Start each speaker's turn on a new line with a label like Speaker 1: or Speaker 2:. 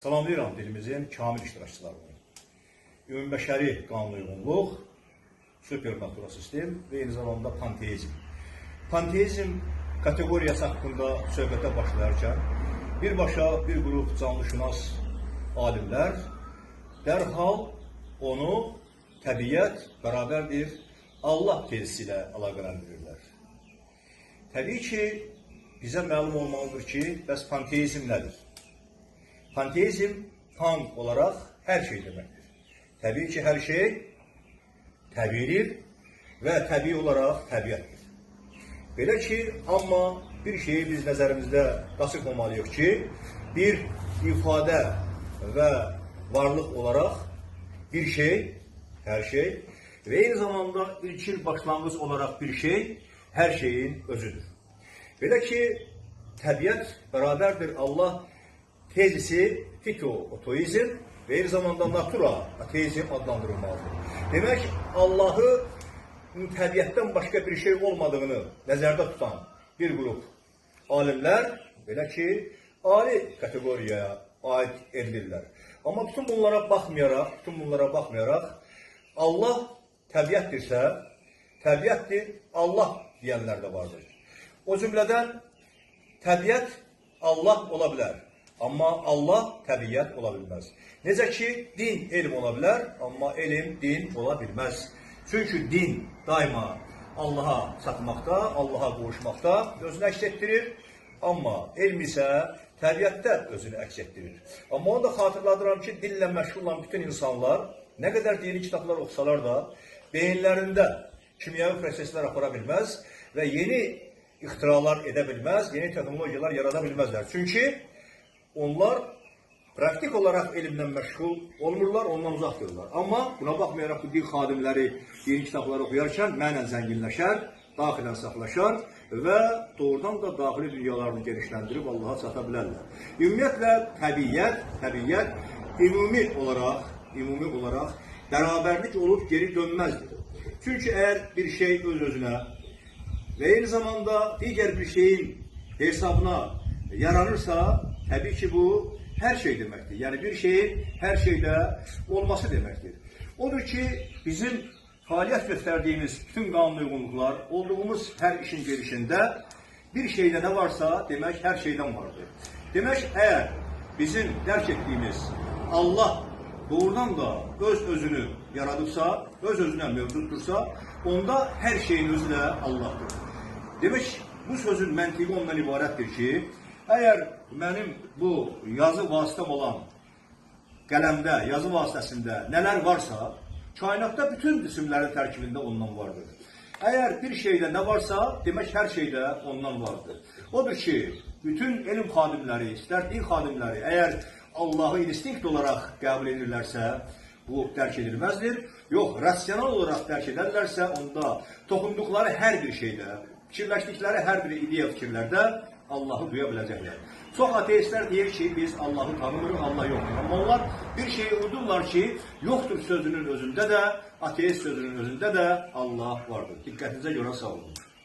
Speaker 1: Salamlayıram dilimizin kamil iştirakçılarını. Ümumbəşəri qanuna uyğunluq, supernatural sistem və eyni zamanda panteizm. Panteizm kateqoriyası haqqında söhbətə başlayarkən birbaşa bir qrup canlışünas alimlər dərhal onu təbiət bərabərdir Allah tezisi ilə əlaqələndirirlər. Təbii ki, bizə məlum olmalıdır ki, bəs panteizm nədir? Panteizm pan olarak her şey demektir. Tabii ki her şey təbiidir ve təbii olarak təbiətdir. Belə ki, amma bir şeyi biz nəzərimizdə qaçırmamalıyıq ki, bir ifadə və varlıq olarak bir şey, her şey ve eyni zamanda ilkin başlangıç olarak bir şey, her şeyin özüdür. Belə ki, təbiət bərabərdir Allah tezisi fito-otoizm ve aynı zamanda natura ateizm adlandırılmalıdır. Demek Allah'ı təbiətdən başka bir şey olmadığını nəzərdə tutan bir grup alimler belə ki, ali kategoriyaya ait edilirlər. Ama bütün bunlara bakmayarak Allah təbiətdirsə, təbiətdir Allah diyenler de vardır. O cümleden təbiət Allah ola bilər. Amma Allah təbiət ola bilməz. Necə ki, din elm ola bilər, amma elm din ola bilməz. Çünki din daima Allaha çatmaqda, Allaha qovuşmaqda özünü əks etdirir. Amma elm isə təbiətdə özünü əks etdirir. Amma onu da xatırladıram ki, dinlə məşğul olan bütün insanlar nə qədər dini kitablar oxusalar da beyinlərində kimyəvi proseslər apara bilməz və yeni ixtiralar edə bilməz, yeni texnologiyalar yarada bilməzlər. Çünki onlar praktik olarak elimden məşğul olmurlar, ondan uzaq dururlar. Amma buna baxmayaraq bu din xadimləri yeni kitabları oxuyarkən mənlə zənginləşər, daxilən saflaşar və doğrudan da daxili dünyalarını genişləndirib Allaha çata bilərlər. Ümumiyyətlə təbiət ümumi olarak bərabərlik olub geri dönməzdir. Çünki eğer bir şey öz-özünə ve aynı zamanda diğer bir şeyin hesabına yaranırsa, tabii ki bu her şey demektir. Yani bir şeyin her şeyde olması demektir. Odur ki bizim faaliyet gösterdiğimiz bütün kanun uygunluklar, olduğumuz her işin gelişinde bir şeyde ne varsa demek her şeyden vardır. Demek eğer bizim dərk ettiğimiz Allah doğrudan da öz-özünü yaradıbsa, öz-özünə mövcudtursa, onda her şeyin özü de Allah'tır. Demek bu sözün məntiqi ondan ibarətdir ki, eğer benim bu yazı vasıtam olan qələmdə, yazı vasitəsində nələr varsa, kainatda bütün cisimlərin tərkibində ondan vardır. Eğer bir şeydə nə varsa, demək hər şeydə ondan vardır. Odur ki, bütün elm xadimləri, istər din xadimləri, eğer Allah'ı instinkt olarak qəbul edirlərsə, bu dərk edilməzdir. Yox, rasyonal olarak dərk edərlərsə, onda toxunduqları hər bir şeydə, fikirləşdikləri hər bir ideya fikirlərdə Allah'ı duya biləcəklər. Çox ateistlər deyir ki, biz Allah'ı tanımırıq, Allah yoxdur. Amma onlar bir şeyi uydurlar ki, yoxdur sözünün özündə də, ateist sözünün özündə də Allah vardır. Diqqətinizə görə sağ olun.